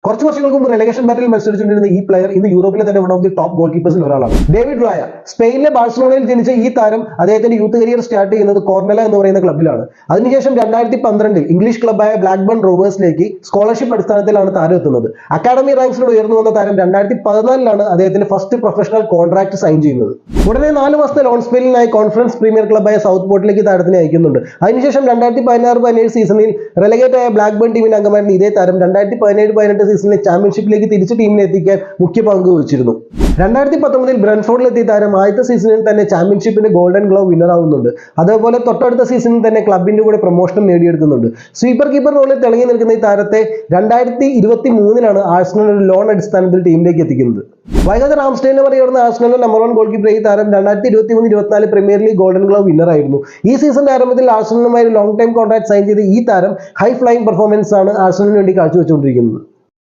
കുറച്ച് വർഷങ്ങൾക്ക് മുമ്പ് റെലഗേഷൻ ബാറ്റിൽ മത്സരിച്ചുകൊണ്ടിരുന്ന ഈ പ്ലെയർ ഇന്ന് യൂറോപ്പിലെ തന്നെ one of the top goal കീപ്പേഴ്സിൽ ഒരാളാണ്. David Raya. സ്പെയിനിലെ ബാഴ്സലോണയിൽ ജനിച്ച ഈ താരം അദ്ദേഹത്തിന്റെ യൂത്ത് കരിയർ സ്റ്റാർട്ട് ചെയ്യുന്നത് കോർണല എന്ന് പറയുന്ന ക്ലബ്ബിലാണ്. അതിനുശേഷം 2012 ഇംഗ്ലീഷ് ക്ലബ്ബായ ബ്ലാക്ക്ബേൺ റോവേഴ്സിലേക്ക് സ്കോളർഷിപ്പ് അടിസ്ഥാനത്തിലാണ് താരം എത്തുന്നത്. അക്കാഡമി റാങ്ക്സിലൂടെ ഉയർന്നു വന്ന താരം 2014 അദ്ദേഹത്തിന്റെ ഫസ്റ്റ് പ്രൊഫഷണൽ കോൺട്രാക്ട് സൈൻ ചെയ്യുന്നത്. ഉടനെ 4 മാസത്തെ ലോൺ സ്പെല്ലിനായി കോൺഫറൻസ് പ്രീമിയർ ക്ലബ്ബായ സൗത്ത് പോർട്ടിലേക്ക് താരത്തിനെ അയക്കുന്നുണ്ട്. അതിനുശേഷം 2016-17 സീസണിൽ റെലഗേറ്റ് ആയ ബ്ലാക്ക്ബേൺ ടീമിന്റെ അംഗമായിരുന്ന ഇതേ താരം 2017-18 സീസണിൽ ചാമ്പ്യൻഷിപ്പിലേക്ക് തിരിച്ച് ടീമിനെ എത്തിക്കാൻ മുഖ്യ പങ്ക് വഹിച്ചിരുന്നു. 2019 ബ്രെൻഫോർഡിലെത്തിയ താരം ആദ്യത്തെ സീസണിൽ തന്നെ ചാമ്പ്യൻഷിപ്പിന്റെ ഗോൾഡൻ ഗ്ലൗ വിന്നർ ആവുന്നുണ്ട്. അതേപോലെ തൊട്ടടുത്ത സീസണിൽ തന്നെ ക്ലബിന്റെ കൂടെ പ്രൊമോഷനും നേടിയെടുക്കുന്നുണ്ട്. സ്വീപ്പർ കീപ്പർ റോളിൽ തിളങ്ങി നിൽക്കുന്ന ഈ താരത്തെ 2023 ആഴ്സണൽ ഒരു ലോൺ അടിസ്ഥാനത്തിൽ ടീമിലേക്ക് എത്തിക്കുന്നത്. വൈകാതെ റാംസ്റ്റൈനെ മറികടന്ന ആഴ്സണലിന്റെ നമ്പർ 1 ഗോൾ കീപ്പർ ഈ താരം 2023-24 premier league golden glove winner ആയിരുന്നു. ഈ സീസണിന്റെ ആരംഭത്തിൽ ആഴ്സണലുമായി ലോങ് ടൈം കോൺട്രാക്ട് സൈൻ ചെയ്ത ഈ താരം ഹൈ ഫ്ലൈയിങ് പെർഫോമൻസ് ആണ് ആഴ്സണലിന് വേണ്ടി കാഴ്ചവെച്ചുകൊണ്ടിരിക്കുന്നത്.